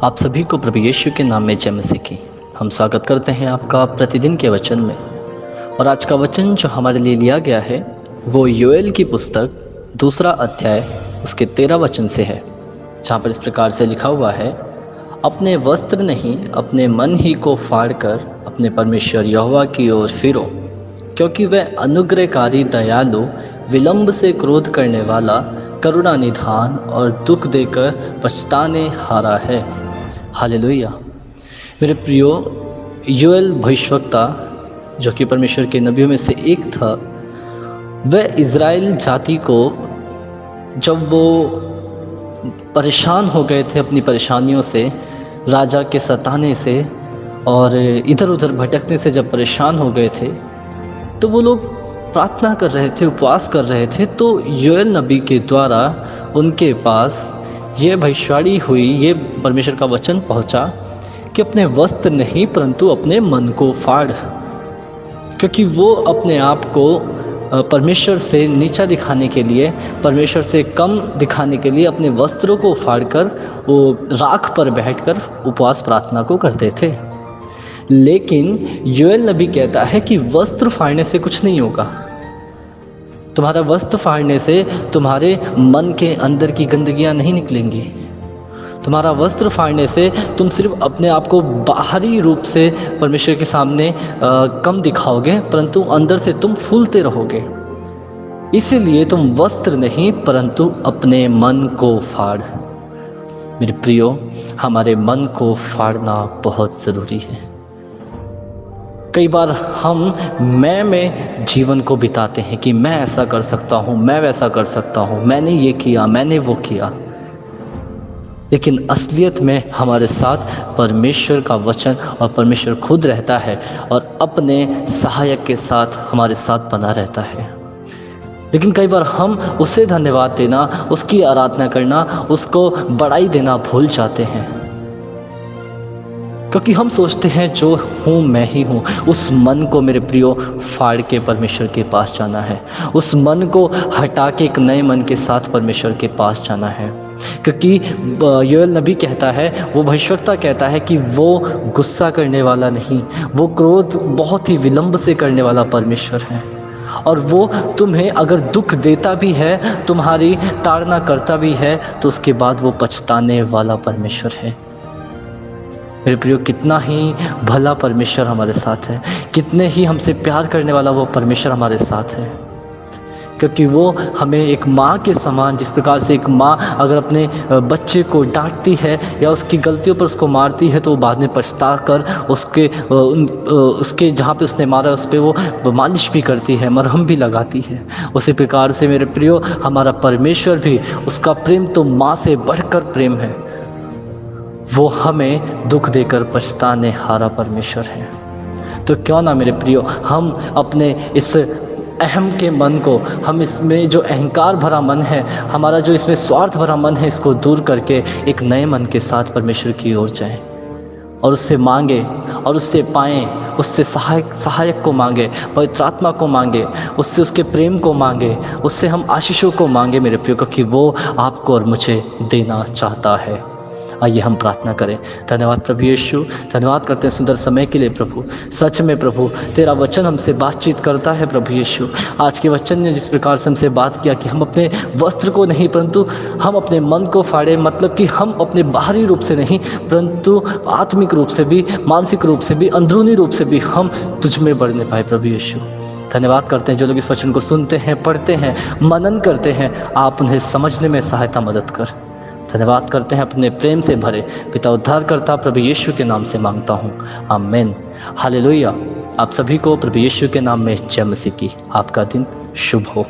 आप सभी को प्रभु यीशु के नाम में जय मसीह की। हम स्वागत करते हैं आपका प्रतिदिन के वचन में। और आज का वचन जो हमारे लिए लिया गया है वो योएल की पुस्तक 2 अध्याय उसके 13 वचन से है, जहाँ पर इस प्रकार से लिखा हुआ है, अपने वस्त्र नहीं अपने मन ही को फाड़ कर अपने परमेश्वर यहोवा की ओर फिरो, क्योंकि वह अनुग्रहकारी दयालु, विलंब से क्रोध करने वाला, करुणा निधान और दुख देकर पछताने हारा है। हालेलुया। मेरे प्रियो, योएल भविष्यवक्ता जो कि परमेश्वर के नबियों में से एक था, वह इज़राइल जाति को जब वो परेशान हो गए थे अपनी परेशानियों से, राजा के सताने से और इधर उधर भटकने से जब परेशान हो गए थे, तो वो लोग प्रार्थना कर रहे थे, उपवास कर रहे थे। तो योएल नबी के द्वारा उनके पास ये भविष्यवाणी हुई, ये परमेश्वर का वचन पहुंचा कि अपने वस्त्र नहीं परंतु अपने मन को फाड़, क्योंकि वो अपने आप को परमेश्वर से नीचा दिखाने के लिए, परमेश्वर से कम दिखाने के लिए अपने वस्त्रों को फाड़कर वो राख पर बैठकर उपवास प्रार्थना को करते थे। लेकिन योएल नबी कहता है कि वस्त्र फाड़ने से कुछ नहीं होगा। तुम्हारा वस्त्र फाड़ने से तुम्हारे मन के अंदर की गंदगियां नहीं निकलेंगी। तुम्हारा वस्त्र फाड़ने से तुम सिर्फ अपने आप को बाहरी रूप से परमेश्वर के सामने कम दिखाओगे, परंतु अंदर से तुम फूलते रहोगे। इसीलिए तुम वस्त्र नहीं परंतु अपने मन को फाड़। मेरे प्रियो, हमारे मन को फाड़ना बहुत ज़रूरी है। कई बार हम मैं में जीवन को बिताते हैं कि मैं ऐसा कर सकता हूँ, मैं वैसा कर सकता हूँ, मैंने ये किया, मैंने वो किया। लेकिन असलियत में हमारे साथ परमेश्वर का वचन और परमेश्वर खुद रहता है और अपने सहायक के साथ हमारे साथ बना रहता है। लेकिन कई बार हम उसे धन्यवाद देना, उसकी आराधना करना, उसको बड़ाई देना भूल जाते हैं, क्योंकि हम सोचते हैं जो हूँ मैं ही हूँ। उस मन को मेरे प्रियो फाड़ के परमेश्वर के पास जाना है। उस मन को हटा के एक नए मन के साथ परमेश्वर के पास जाना है। क्योंकि योएल नबी कहता है, वो भविष्यवक्ता कहता है कि वो गुस्सा करने वाला नहीं, वो क्रोध बहुत ही विलंब से करने वाला परमेश्वर है। और वो तुम्हें अगर दुख देता भी है, तुम्हारी ताड़ना करता भी है, तो उसके बाद वो पछताने वाला परमेश्वर है। मेरे प्रियो, कितना ही भला परमेश्वर हमारे साथ है, कितने ही हमसे प्यार करने वाला वो परमेश्वर हमारे साथ है। क्योंकि वो हमें एक माँ के समान, जिस प्रकार से एक माँ अगर अपने बच्चे को डांटती है या उसकी गलतियों पर उसको मारती है, तो वो बाद में पछता कर उसके जहाँ पे उसने मारा उस पर वो मालिश भी करती है, मरहम भी लगाती है। उसी प्रकार से मेरे प्रियो, हमारा परमेश्वर भी, उसका प्रेम तो माँ से बढ़कर प्रेम है। वो हमें दुख देकर पछताने हारा परमेश्वर है। तो क्यों ना मेरे प्रियो, हम अपने इस अहम के मन को, हम इसमें जो अहंकार भरा मन है, हमारा जो इसमें स्वार्थ भरा मन है, इसको दूर करके एक नए मन के साथ परमेश्वर की ओर जाएं और उससे मांगे और उससे पाएं, उससे सहायक को मांगे, पवित्र आत्मा को मांगे, उससे उसके प्रेम को मांगे, उससे हम आशीषों को मांगे मेरे प्रियो, क्योंकि वो आपको और मुझे देना चाहता है। आइए हम प्रार्थना करें। धन्यवाद प्रभु यीशु, धन्यवाद करते हैं सुंदर समय के लिए प्रभु। सच में प्रभु, तेरा वचन हमसे बातचीत करता है प्रभु यीशु। आज के वचन ने जिस प्रकार से हमसे बात किया कि हम अपने वस्त्र को नहीं परंतु हम अपने मन को फाड़े, मतलब कि हम अपने बाहरी रूप से नहीं परंतु आत्मिक रूप से भी, मानसिक रूप से भी, अंदरूनी रूप से भी हम तुझ में बढ़ने पाए प्रभु यीशु। धन्यवाद करते हैं जो लोग इस वचन को सुनते हैं, पढ़ते हैं, मनन करते हैं, आप उन्हें समझने में सहायता मदद कर। धन्यवाद करते हैं अपने प्रेम से भरे पिता उद्धारकर्ता प्रभु यीशु के नाम से मांगता हूँ, आमीन। हालेलुया। आप सभी को प्रभु यीशु के नाम में जय मसीह की। आपका दिन शुभ हो।